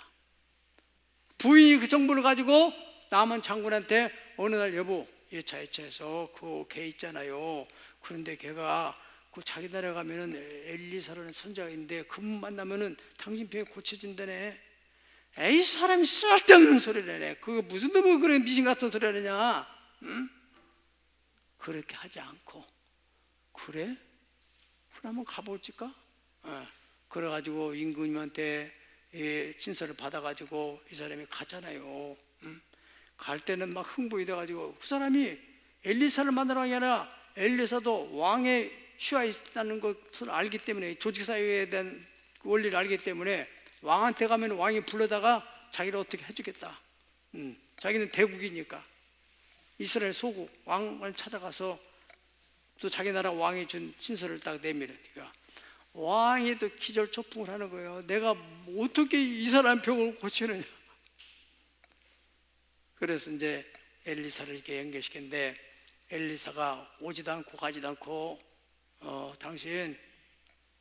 부인이 그 정보를 가지고 남은 장군한테 어느 날 여보, 예차해서 그 걔 있잖아요. 그런데 걔가 그 자기 나라에 가면은 엘리사라는 선자가 있는데 그분 만나면은 당신 병이 고쳐진다네. 에이, 사람이 쓸데없는 소리를 하네. 그거 무슨 놈의 그런 미신 같은 소리를 하냐? 응? 그렇게 하지 않고, 그래? 그럼 한번 가볼까? 그래가지고 임금님한테 진서를 받아가지고 이 사람이 갔잖아요. 응? 갈 때는 막 흥분이 돼가지고 그 사람이 엘리사를 만나러 간 게 아니라 엘리사도 왕의 슈아 있다는 것을 알기 때문에, 조직사회에 대한 원리를 알기 때문에 왕한테 가면 왕이 불러다가 자기를 어떻게 해주겠다. 자기는 대국이니까 이스라엘 소국 왕을 찾아가서 또 자기 나라 왕이 준 친서를 딱 내밀으니까 왕이 또 기절초풍을 하는 거예요. 내가 어떻게 이 사람 병을 고치느냐. 그래서 이제 엘리사를 이렇게 연결시켰는데 엘리사가 오지도 않고 가지도 않고 당신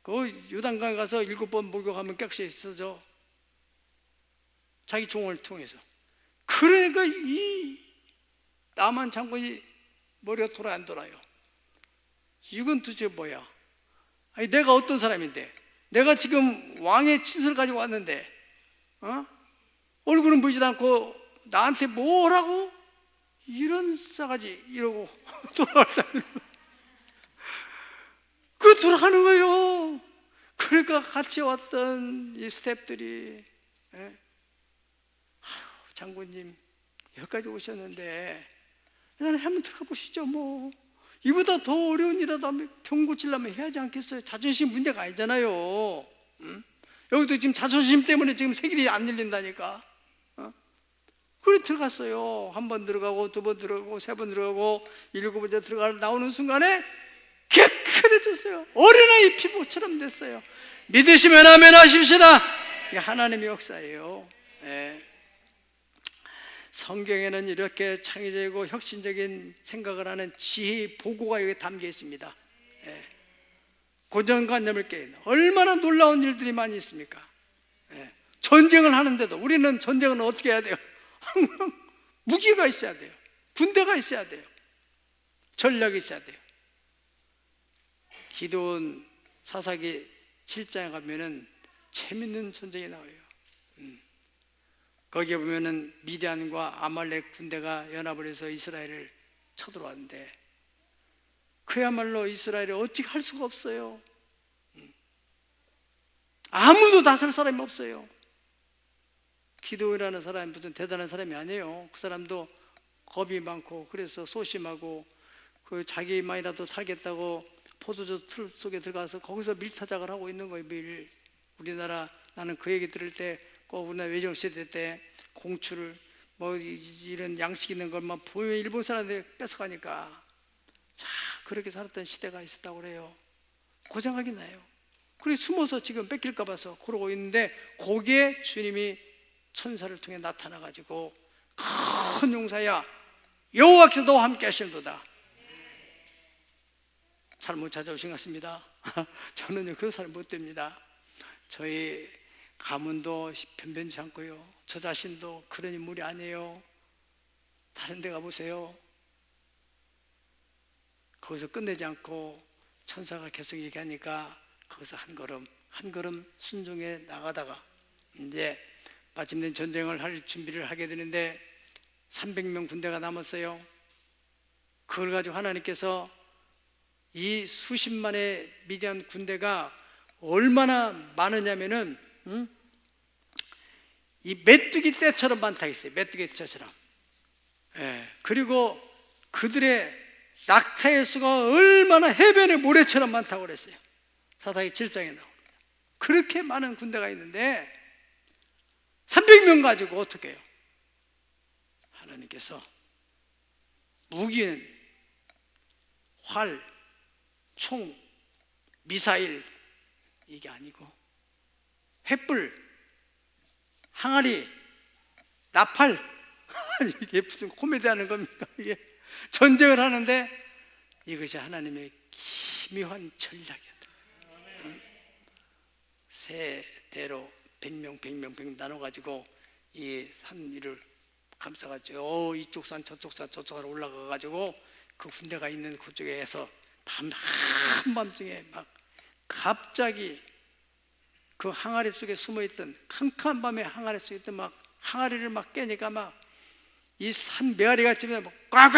그 요단강에 가서 7번 목욕하면 깨끗해져. 자기 종을 통해서. 그러니까 이 나만 장군이 머리가 돌아 안 돌아요. 이건 도대체 뭐야? 아니, 내가 어떤 사람인데, 내가 지금 왕의 친서를 가지고 왔는데, 얼굴은 보이지도 않고 나한테 뭐라고? 이런 싸가지 이러고 돌아가는 그 돌아가는 거예요. 그러니까 같이 왔던 이 스태프들이 장군님 여기까지 오셨는데 나는 한번 들어가 보시죠. 뭐 이보다 더 어려운 일이라도 병 고치려면 해야지 않겠어요? 자존심 문제가 아니잖아요. 여기도 지금 자존심 때문에 지금 새 길이 안 열린다니까. 그래 들어갔어요. 한 번 들어가고 두 번 들어가고 세 번 들어가고 7번째 들어가 나오는 순간에 깨끗해졌어요. 어린아이 피부처럼 됐어요. 믿으시면 아멘 하십시다. 이게 하나님의 역사예요. 성경에는 이렇게 창의적이고 혁신적인 생각을 하는 지혜의 보고가 여기 담겨 있습니다. 고정관념을 깨는 얼마나 놀라운 일들이 많이 있습니까? 전쟁을 하는데도 우리는 전쟁은 어떻게 해야 돼요? 항상 무기가 있어야 돼요. 군대가 있어야 돼요. 전략이 있어야 돼요. 기도원 사사기 7장에 가면은 재밌는 전쟁이 나와요. 거기에 보면은 미디안과 아말렉 군대가 연합을 해서 이스라엘을 쳐들어왔는데 그야말로 이스라엘이 어찌 할 수가 없어요. 아무도 나설 사람이 없어요. 기도원이라는 사람이 무슨 대단한 사람이 아니에요. 그 사람도 겁이 많고 그래서 소심하고 그 자기만이라도 살겠다고 포도주 틀 속에 들어가서 거기서 밀타작을 하고 있는 거예요. 매일. 우리나라 나는 그 얘기 들을 때 꼭 우리나라 외정시대 때 공추를 뭐 이런 양식 있는 것만 보면 일본 사람들이 뺏어가니까 자 그렇게 살았던 시대가 있었다고 그래요. 고생하기 나요. 그래서 숨어서 지금 뺏길까 봐서 그러고 있는데 거기에 주님이 천사를 통해 나타나가지고 큰 용사야 여호와께서 너와 함께 하시는도다. 잘못 찾아오신 것 같습니다. 저는요 그런 사람 못 됩니다. 저희 가문도 변변치 않고요. 저 자신도 그런 인물이 아니에요. 다른 데 가보세요. 거기서 끝내지 않고 천사가 계속 얘기하니까 거기서 한 걸음 순종해 나가다가 이제 마침내 전쟁을 할 준비를 하게 되는데 300명 군대가 남았어요. 그걸 가지고 하나님께서 이 수십만의 미디안 군대가 얼마나 많으냐면은 이 메뚜기 떼처럼 많다 했어요. 메뚜기 떼처럼. 그리고 그들의 낙타의 수가 얼마나 해변의 모래처럼 많다고 그랬어요. 사사기 7장에 나옵니다. 그렇게 많은 군대가 있는데 300명 가지고 어떻게 해요? 하나님께서 무기는 활, 총, 미사일 이게 아니고 횃불, 항아리, 나팔 이게 무슨 코미디 하는 겁니까? 이게 전쟁을 하는데 이것이 하나님의 기묘한 전략이었다. 세 대로 100명 나눠가지고 이 산 위를 감싸가지고 이쪽 산 저쪽 산으로 올라가가지고 그 군대가 있는 그쪽에서 한밤중에 막 갑자기 그 항아리 속에 숨어있던 캄캄한 밤에 항아리 속에 있던 막 항아리를 막 깨니까 막 이 산 메아리가 찌면 막 꽉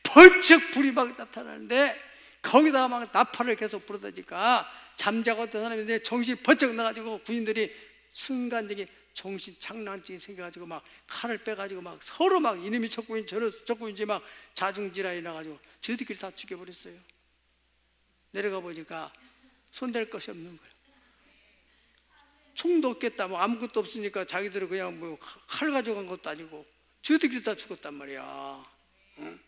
벌쩍 불이 막 나타나는데 거기다가 막 나팔을 계속 부르다니까 잠자고 있던 사람인데 정신이 번쩍 나가지고 군인들이 순간적인 정신 장난증이 생겨가지고 막 칼을 빼가지고 막 서로 막 이놈이 적군인 저놈이 적군인지 막 자중질환이 나가지고 저희들끼리 다 죽여버렸어요. 내려가 보니까 손댈 것이 없는 거예요. 총도 없겠다, 뭐 아무것도 없으니까 자기들은 그냥 뭐 칼 가져간 것도 아니고 저희들끼리 다 죽었단 말이야. 응?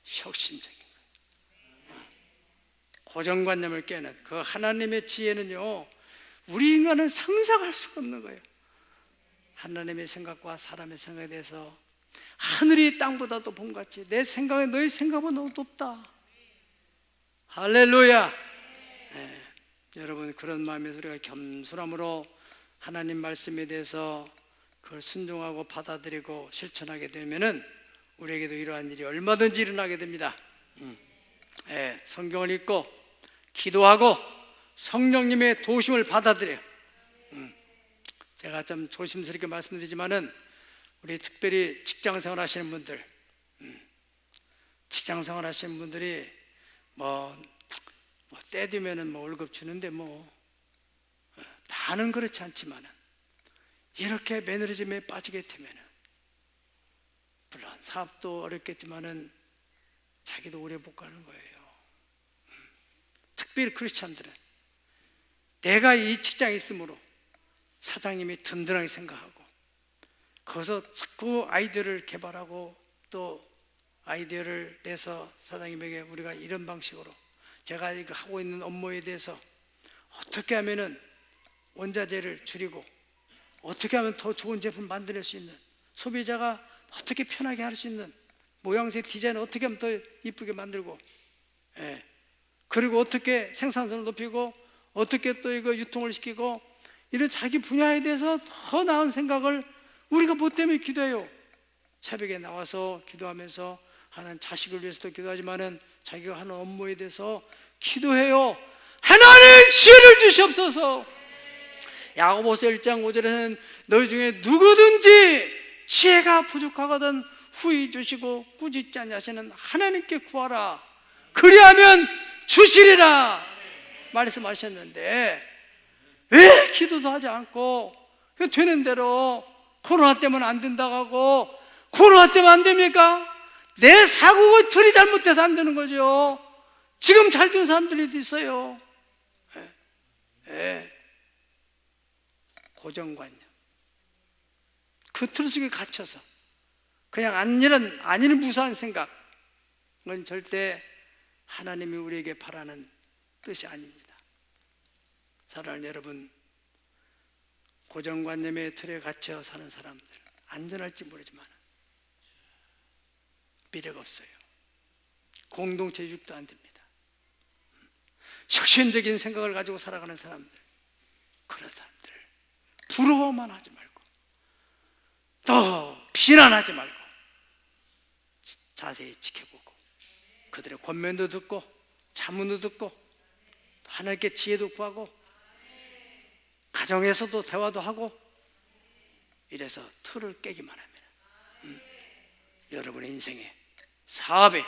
혁신적인 거예요. 고정관념을 깨는 그 하나님의 지혜는요, 우리 인간은 상상할 수가 없는 거예요. 하나님의 생각과 사람의 생각에 대해서 하늘이 땅보다도 봄같이 내 생각이 너의 생각보다 너무 높다. 할렐루야. 네. 여러분, 그런 마음에서 우리가 겸손함으로 하나님 말씀에 대해서 그걸 순종하고 받아들이고 실천하게 되면은 우리에게도 이러한 일이 얼마든지 일어나게 됩니다. 네. 성경을 읽고 기도하고 성령님의 도우심을 받아들여요. 제가 좀 조심스럽게 말씀드리지만은 우리 특별히 직장생활 하시는 분들, 직장생활 하시는 분들이 때 되면은 월급 주는데 다는 그렇지 않지만은 이렇게 매너리즘에 빠지게 되면은 물론 사업도 어렵겠지만은 자기도 오래 못 가는 거예요. 특별히 크리스찬들은 내가 이 직장에 있으므로 사장님이 든든하게 생각하고 거기서 자꾸 아이디어를 개발하고 또 아이디어를 내서 사장님에게 우리가 이런 방식으로 제가 이거 하고 있는 업무에 대해서 어떻게 하면은 원자재를 줄이고 어떻게 하면 더 좋은 제품을 만들 수 있는, 소비자가 어떻게 편하게 할 수 있는 모양새 디자인을 어떻게 하면 더 이쁘게 만들고, 그리고 어떻게 생산성을 높이고 어떻게 또 이거 유통을 시키고, 이런 자기 분야에 대해서 더 나은 생각을 우리가 뭐 때문에 기도해요? 새벽에 나와서 기도하면서 하는 자식을 위해서도 기도하지만은 자기가 하는 업무에 대해서 기도해요. 하나님 지혜를 주시옵소서. 야고보서 1장 5절에는 너희 중에 누구든지 지혜가 부족하거든 후히 주시고 꾸짖지 아니하시는 하나님께 구하라. 그리하면 주시리라 말씀하셨는데 왜 기도도 하지 않고 되는 대로 코로나 때문에 안 된다고 하고, 코로나 때문에 안 됩니까? 내 사고가 틀이 잘못돼서 안 되는 거죠. 지금 잘 되는 사람들이 있어요. 고정관념, 그 틀 속에 갇혀서 그냥 아니는 무수한 생각은 절대 하나님이 우리에게 바라는 뜻이 아닙니다. 사랑하는 여러분, 고정관념의 틀에 갇혀 사는 사람들 안전할지 모르지만 미래가 없어요. 공동체 유익도 안 됩니다. 혁신적인 생각을 가지고 살아가는 사람들, 그런 사람들 부러워만 하지 말고 또 비난하지 말고 자세히 지켜보고 그들의 권면도 듣고 자문도 듣고 하나님께 지혜도 구하고 가정에서도 대화도 하고 이래서 틀을 깨기만 합니다. 여러분의 인생에, 사업에,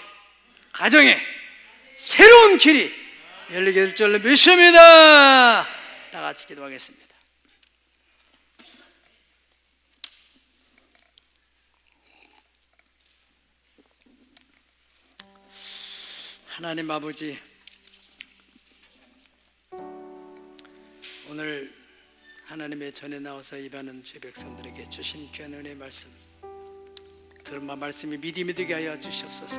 가정에 새로운 길이 열리게 될 줄로 믿습니다. 다 같이 기도하겠습니다. 하나님 아버지, 오늘 하나님의 전에 나와서 예배하는 주의 백성들에게 주신 귀한 은혜의 말씀, 들은 말씀이 믿음이 되게 하여 주시옵소서.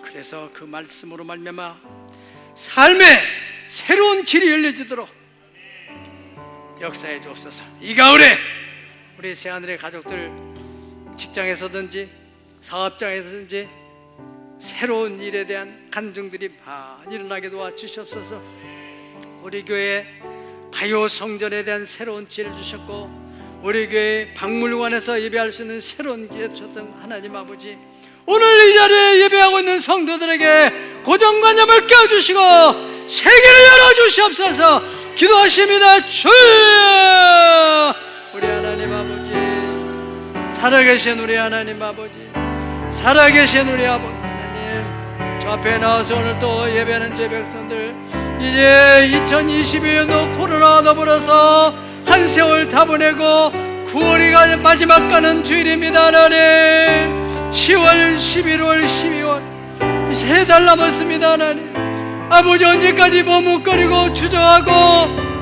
그래서 그 말씀으로 말미암아 삶의 새로운 길이 열려지도록 역사해 주옵소서. 이 가을에 우리 새하늘의 가족들 직장에서든지 사업장에서든지 새로운 일에 대한 간증들이 많이 일어나게 도와주시옵소서. 우리 교회 바요 성전에 대한 새로운 지혜를 주셨고 우리 교회 박물관에서 예배할 수 있는 새로운 기회 주셨던 하나님 아버지, 오늘 이 자리에 예배하고 있는 성도들에게 고정관념을 깨워주시고 세계를 열어주시옵소서. 기도하십니다. 주여, 우리 하나님 아버지, 살아계신 우리 하나님 아버지, 살아계신 우리 아버지 하나님, 저 앞에 나와서 오늘 또 예배하는 제 백성들, 이제 2022년도 코로나와 더불어서 한 세월 다 보내고 9월이 마지막 가는 주일입니다. 하나님, 10월, 11월, 12월 세 달 남았습니다. 하나님 아버지, 언제까지 머뭇거리고 주저하고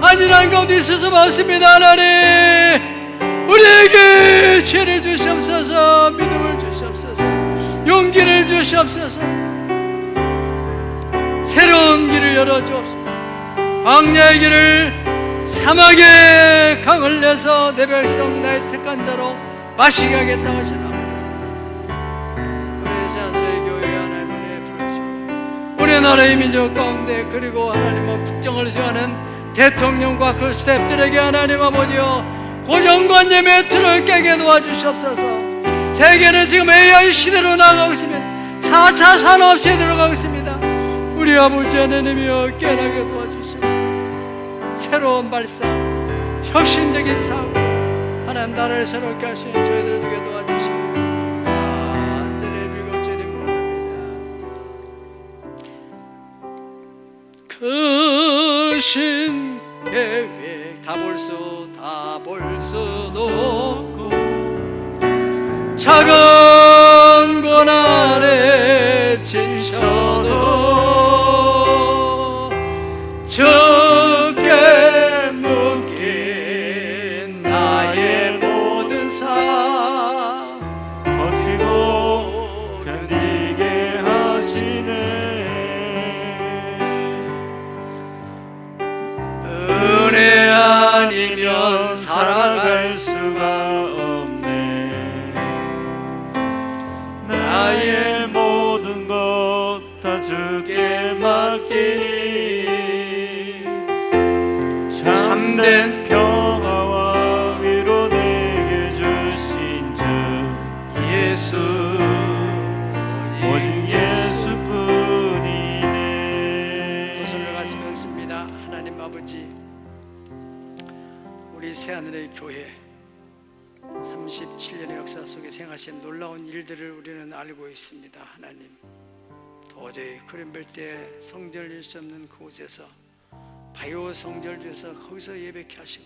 안일한 가운데 있어서 맞습니다. 하나님, 우리에게 지혜를 주시옵소서, 믿음을 주시옵소서, 용기를 주시옵소서, 새로운 길을 열어주옵소서. 광야의 길을 사막의 강을 내서 내 백성 나의 택한 자로 마시게 하겠다 하시나 우리 새하늘의 교회 하나님 은혜 부르시고 우리 나라의 민족 가운데 그리고 하나님의 국정을 수행하는 대통령과 그 스태프들에게 하나님 아버지여 고정관념의 틀을 깨게 도와주시옵소서. 세계는 지금 AI 시대로 나아가고 있습니다. 4차 산업시대에 들어가고 있습니다. 우리 아버지 하나님이여 깨어나게 도와주시옵소서. 새로운 발상, 혁신적인 사고, 하나님 나라를 새롭게 하시는 저희들 되게 도와주시고 완전히 빌고 주님 부릅니다. 크신 계획 다 볼 수도 없고 작은 고난에 지쳐도 주께 묶인 나의 모든 삶 버티고 견디게 하시네. 은혜 아니면 살아갈 수가 없네. 나의 모든 것 다 주께 맡기니 참된 평화와 위로 내게 주신 주 예수, 오직 예수뿐이네. 두 손을 가슴에 얹습니다. 하나님 아버지, 우리 새하늘의 교회 37년의 역사 속에 생하신 놀라운 일들을 우리는 알고 있습니다. 하나님, 도저히 그린벨트에 성전을 줄 수 없는 그곳에서 바요 성전을 주셔서 거기서 예배케 하시고,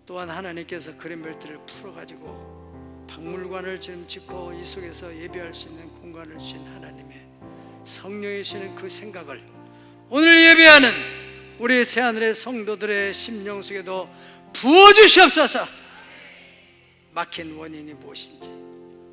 또한 하나님께서 그린벨트를 풀어가지고 박물관을 지금 짓고 이 속에서 예배할 수 있는 공간을 주신 하나님의 성령이 주시는 그 생각을 오늘 예배하는 우리 새하늘의 성도들의 심령 속에도 부어주시옵소서. 막힌 원인이 무엇인지,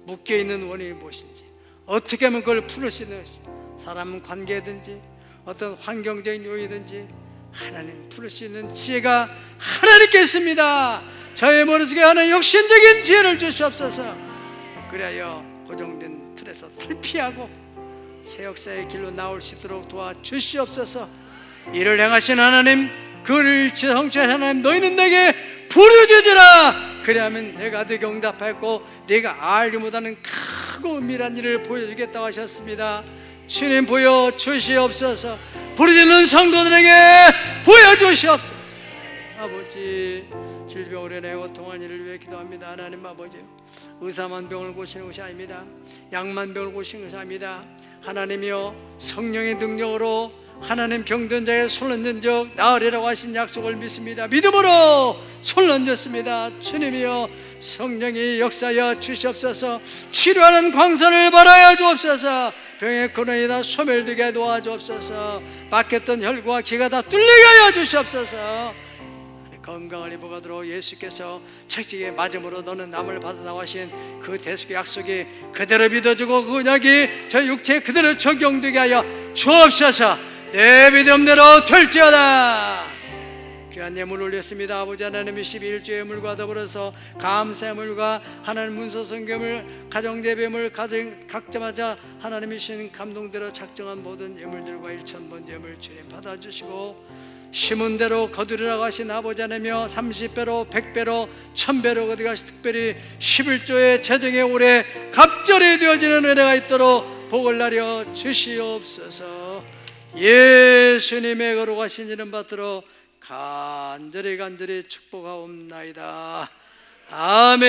묶여있는 원인이 무엇인지, 어떻게 하면 그걸 풀을 수 있는 것인지, 사람 관계든지 어떤 환경적인 요인이든지 하나님 풀을 수 있는 지혜가 하나님께 있습니다. 저의 머릿속에 하나님 혁신적인 지혜를 주시옵소서. 그리하여 고정된 틀에서 탈피하고 새 역사의 길로 나올 수 있도록 도와주시옵소서. 이를 행하신 하나님, 그를 성취하신 하나님, 너희는 내게 부르짖으라. 그리하면 내가 네게 응답하였고 네가 알지 못하는 크고 은밀한 일을 보여주겠다고 하셨습니다. 주님 보여주시옵소서. 부르짖는 성도들에게 보여주시옵소서. 아버지, 질병으로 인해 고통한 이를 위해 기도합니다. 하나님 아버지, 의사만 병을 고치는 것이 아닙니다. 약만 병을 고치는 것이 아닙니다. 하나님이여, 성령의 능력으로 하나님 병든 자의 손 얹은 적 나으리라고 하신 약속을 믿습니다. 믿음으로 손 얹었습니다. 주님이여, 성령이 역사하여 주시옵소서. 치료하는 광선을 발하여 주옵소서. 병의 근원이 다 소멸되게 도와주옵소서. 막혔던 혈과 기가 다 뚫리게 하여 주시옵소서. 건강을 입어가도록 예수께서 책찍에 맞음으로 너는 남을 받으라고 하신 그 대속의 약속이 그대로 믿어주고 그 언약이 저 육체에 그대로 적용되게 하여 주옵소서. 내 믿음대로 될지어다. 귀한 예물 올렸습니다. 아버지 하나님, 12일째 예물과 더불어서 감사의 예물과 하나님 문서성경을, 가정예배물, 각자마다 하나님이 주신 감동대로 작정한 모든 예물들과 1,000번 예물 주님 받아주시고, 심은 대로 거두리라고 하신 아버지 하나님이여 30배로 100배로 1000배로 거두가시, 특별히 11조의 재정의 올해 갑절이 되어지는 은혜가 있도록 복을 나려 주시옵소서. 예수님의 거룩하신 이름 받들어 간절히 축복하옵나이다. 아멘.